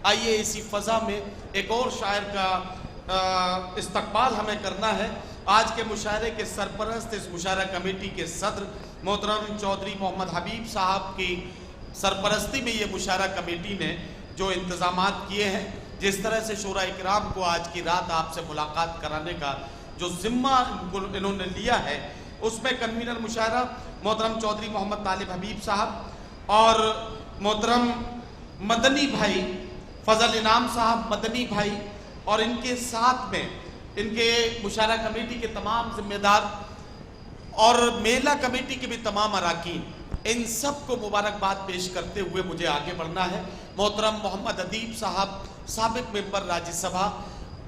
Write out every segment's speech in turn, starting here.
آئیے इसी फ़ज़ा में एक और शायर का इस्तकबाल हमें करना है। आज के मुशायरे के सरपरस्त, इस मुशायरा कमेटी के सदर मोहतरम चौधरी मोहम्मद हबीब साहब की सरपरस्ती में ये मुशायरा कमेटी ने जो इंतज़ामात किए हैं, जिस तरह से शूरा इकराम को आज की रात आपसे मुलाकात कराने का जो ज़िम्मा इन्होंने लिया है, उसमें कन्वीनर मुशायरा मोहतरम चौधरी मोहम्मद तालिब हबीब साहब और मोहतरम मदनी भाई फजल इनाम साहब मदनी भाई और इनके साथ में इनके मुशायरा कमेटी के तमाम जिम्मेदार और मेला कमेटी के भी तमाम अराकीन, इन सब को मुबारकबाद पेश करते हुए मुझे आगे बढ़ना है। मोहतरम मोहम्मद अदीब साहब साबिक मेंबर राज्यसभा,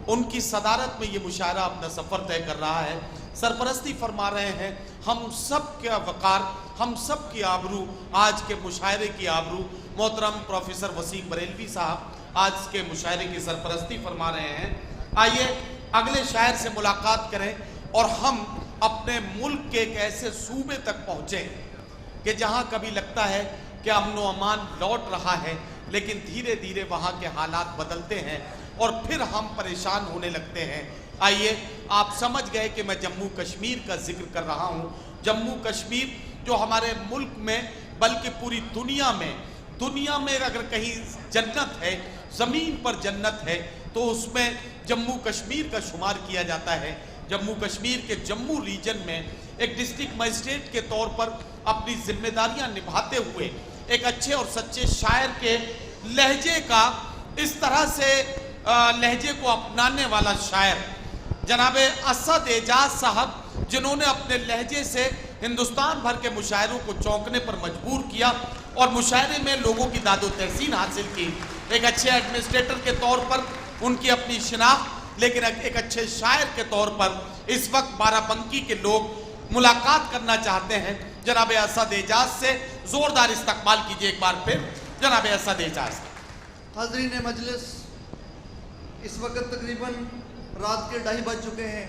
उनकी सदारत में ये मुशायरा अपना सफ़र तय कर रहा है, सरपरस्ती फरमा रहे हैं। हम सब का वक़ार, हम सब की आबरू, आज के मुशायरे की आबरू, मोहतरम प्रोफेसर वसीम बरेलवी साहब आज के मुशायरे की सरपरस्ती फरमा रहे हैं। आइए अगले शायर से मुलाकात करें और हम अपने मुल्क के एक ऐसे सूबे तक पहुँचें कि जहाँ कभी लगता है कि अमन व अमान लौट रहा है, लेकिन धीरे धीरे वहाँ के हालात बदलते हैं और फिर हम परेशान होने लगते हैं। आइए, आप समझ गए कि मैं जम्मू कश्मीर का जिक्र कर रहा हूँ। जम्मू कश्मीर जो हमारे मुल्क में बल्कि पूरी दुनिया में अगर कहीं जन्नत है, ज़मीन पर जन्नत है, तो उसमें जम्मू कश्मीर का शुमार किया जाता है। जम्मू कश्मीर के जम्मू रीजन में एक डिस्ट्रिक्ट मजिस्ट्रेट के तौर पर अपनी जिम्मेदारियां निभाते हुए एक अच्छे और सच्चे शायर के लहजे का, इस तरह से लहजे को अपनाने वाला शायर जनाबे असद एजाज साहब, जिन्होंने अपने लहजे से हिंदुस्तान भर के मुशायरों को चौंकने पर मजबूर किया और मुशायरे में लोगों की दादो तहसीन हासिल की। एक अच्छे एडमिनिस्ट्रेटर के तौर पर उनकी अपनी शिनाख्त, लेकिन एक अच्छे शायर के तौर पर इस वक्त बाराबंकी के लोग मुलाकात करना चाहते हैं। जनाब असद एजाज से ज़ोरदार इस्तकबाल कीजिए एक बार फिर जनाब असद एजाज। हाज़रीन मजलिस, इस वक्त तकरीबन रात के 2:30 बज चुके हैं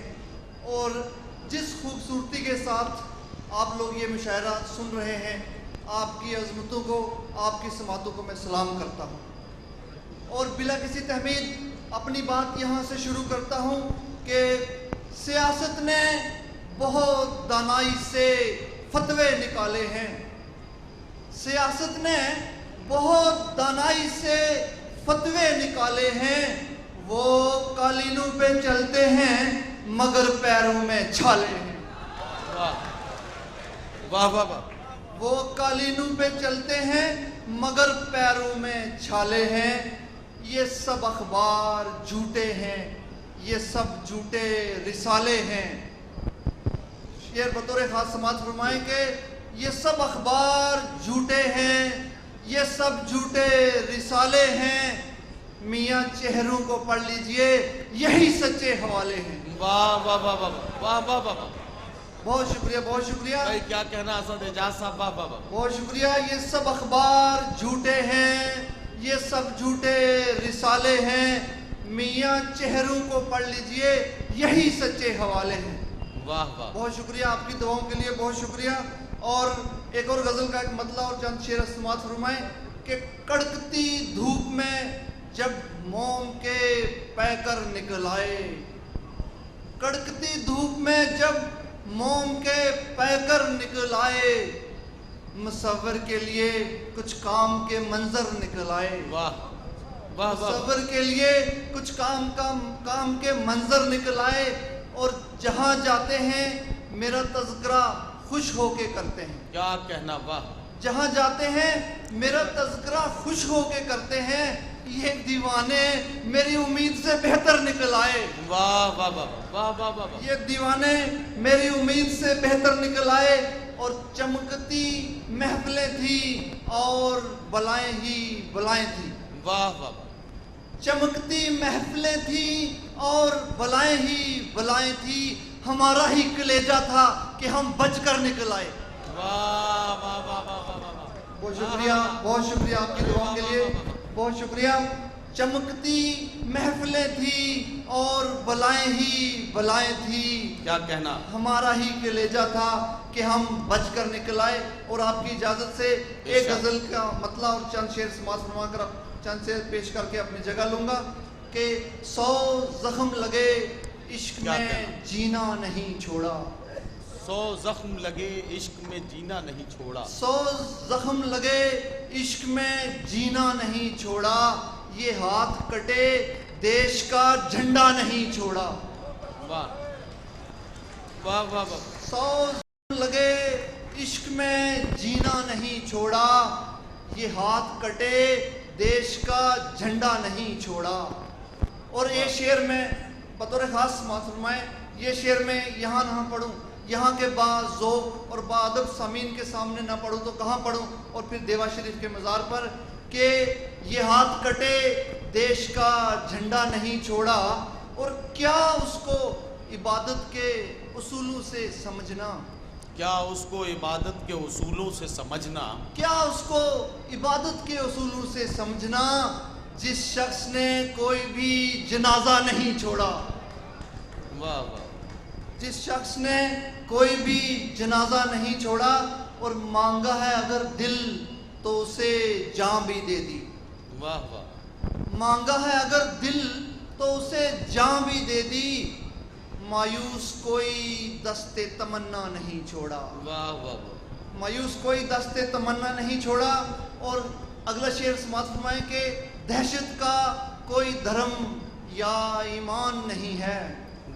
और जिस खूबसूरती के साथ आप लोग ये मुशायरा सुन रहे हैं, आपकी अज़मतों को, आपकी समातों को मैं सलाम करता हूँ और बिला किसी तहमीद अपनी बात यहाँ से शुरू करता हूँ कि सियासत ने बहुत दानाई से फतवे निकाले हैं। सियासत ने बहुत दानाई से फतवे निकाले हैं। वो कालीनों पे चलते हैं मगर पैरों में छाले हैं। वाह वाह वाह। वो कालीनों पे चलते हैं मगर पैरों में छाले हैं। ये सब अखबार झूठे हैं, ये सब झूठे रिसाले हैं। शेर बतौर खास समात फरमाएं कि ये सब अखबार झूठे हैं, ये सब झूठे रिसाले हैं। मियाँ चेहरों को पढ़ लीजिए, यही सच्चे हवाले हैं। वाह वाह वाह वाह वाह वाह वाह। बहुत शुक्रिया, बहुत शुक्रिया। भाई क्या कहना असद एजाज साहब, वाह वाह वाह। बहुत शुक्रिया। ये सब अखबार झूठे हैं, ये सब झूठे रिसाले हैं। मियाँ चेहरों को पढ़ लीजिए, यही सच्चे हवाले हैं। वाह वाह। बहुत शुक्रिया आपकी दुआओं के लिए, बहुत शुक्रिया। और एक और गज़ल का एक मतला और चंद शेर समात फरमाएं कि कड़कती धूप में जब मोम के पैकर निकल आए, कड़कती धूप में जब मोम के पैकर निकल आए, मुसव्विर के लिए कुछ काम के मंजर निकल आए। वाह वाह। मुसव्विर के लिए कुछ काम के मंजर निकल आए और जहाँ जाते हैं मेरा तज़किरा खुश होके करते हैं। क्या कहना, वाह। जहाँ जाते हैं मेरा तज़किरा खुश होके करते हैं। ये दीवाने मेरी उम्मीद से बेहतर निकल आए। वाह वाह वाह वाह वाह वाह। ये दीवाने मेरी उम्मीद से बेहतर निकल आए और चमकती महफिलें थी और बलाएं ही बलाएं थी। वाह वाह। चमकती महफिलें थी और बलाएं ही बलाएं थी। हमारा ही कलेजा था कि हम बचकर निकल आए। वाह वाह वाह वाह वाह। बहुत शुक्रिया, बहुत शुक्रिया आपकी दुआओं के लिए, बहुत शुक्रिया। चमकती महफिलें थी और बलाएं ही बलाएं थी। क्या कहना, हमारा ही कलेजा था कि हम बचकर निकल आए। और आपकी इजाजत से एक गजल का मतला और चंद शेर समाज फरमा कर चंद से पेश करके अपनी जगह लूँगा कि 100 जख्म लगे इश्क क्या में कहना? जीना नहीं छोड़ा, 100 जख्म लगे इश्क में जीना नहीं छोड़ा, 100 जख्म लगे इश्क में जीना नहीं छोड़ा, ये हाथ कटे देश का झंडा नहीं छोड़ा। वाह वाह वाह वाह। 100 जख्म लगे इश्क में जीना नहीं छोड़ा, ये हाथ कटे देश का झंडा नहीं छोड़ा। और ये शेर में बतौर ख़ास समाअत फरमाएं, ये शेर में यहाँ ना पढ़ूँ, यहाँ के बाज़ौक़ और बाअदब सामीन के सामने ना पढ़ूँ तो कहाँ पढ़ूँ? और फिर देवा शरीफ के मज़ार पर कि ये हाथ कटे देश का झंडा नहीं छोड़ा। और क्या उसको इबादत के उसूलों से समझना, क्या उसको इबादत के उसूलों से समझना, क्या उसको इबादत के उसूलों से समझना जिस शख्स ने कोई भी जनाजा नहीं छोड़ा, वाह वाह, जिस शख्स ने कोई भी जनाजा नहीं छोड़ा और मांगा है अगर दिल तो उसे जान भी दे दी, वाह वाह, मांगा है अगर दिल तो उसे जान भी दे दी, मायूस कोई दस्ते तमन्ना नहीं छोड़ा, वाह वाह वाह, मायूस कोई दस्ते तमन्ना नहीं छोड़ा। और अगला शेर समाअत फरमाएं कि दहशत का कोई धर्म या ईमान नहीं है,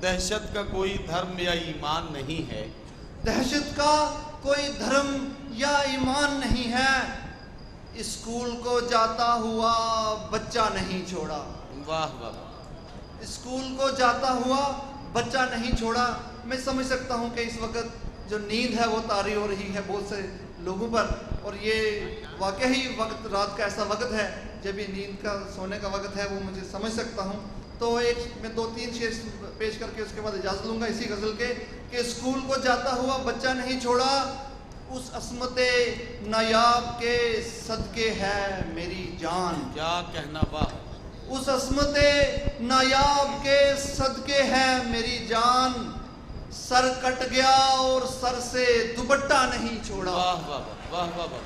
दहशत का कोई धर्म या ईमान नहीं है, दहशत का कोई धर्म या ईमान नहीं है, स्कूल को जाता हुआ बच्चा नहीं छोड़ा, वाह वाह, स्कूल को जाता हुआ बच्चा नहीं छोड़ा। मैं समझ सकता हूँ कि इस वक्त जो नींद है वो तारी हो रही है बहुत से लोगों पर, और ये वाकई वक्त रात का ऐसा वक्त है जब ये नींद का सोने का वक्त है, वो मुझे समझ सकता हूँ। तो एक मैं 2-3 शेर पेश करके उसके बाद इजाज़त लूँगा इसी गज़ल के कि स्कूल को जाता हुआ बच्चा नहीं छोड़ा, उस असमते नायाब के सदके है मेरी जान, क्या कहना, वाह, उस असमते नायाब के सदके है मेरी जान, सर कट गया और सर से दुपट्टा नहीं छोड़ा। वाह वाह वाह वाह वाह,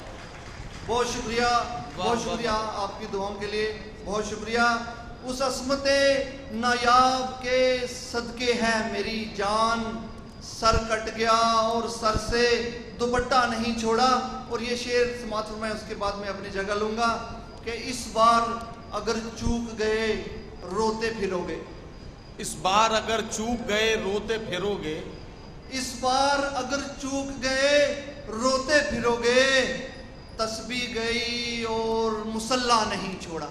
बहुत शुक्रिया, बहुत वाह, शुक्रिया आपकी दुआओं के लिए, बहुत शुक्रिया। उस असमते नायाब के सदके है मेरी जान, सर कट गया और सर से दुपट्टा नहीं छोड़ा। और ये शेर समाअत फरमाएं, उसके बाद मैं अपनी जगह लूँगा कि इस बार अगर चूक गए रोते फिरोगे, इस बार अगर चूक गए रोते फिरोगे, इस बार अगर चूक गए रोते फिरोगे, तस्बीह गई और मुसल्ला नहीं छोड़ा,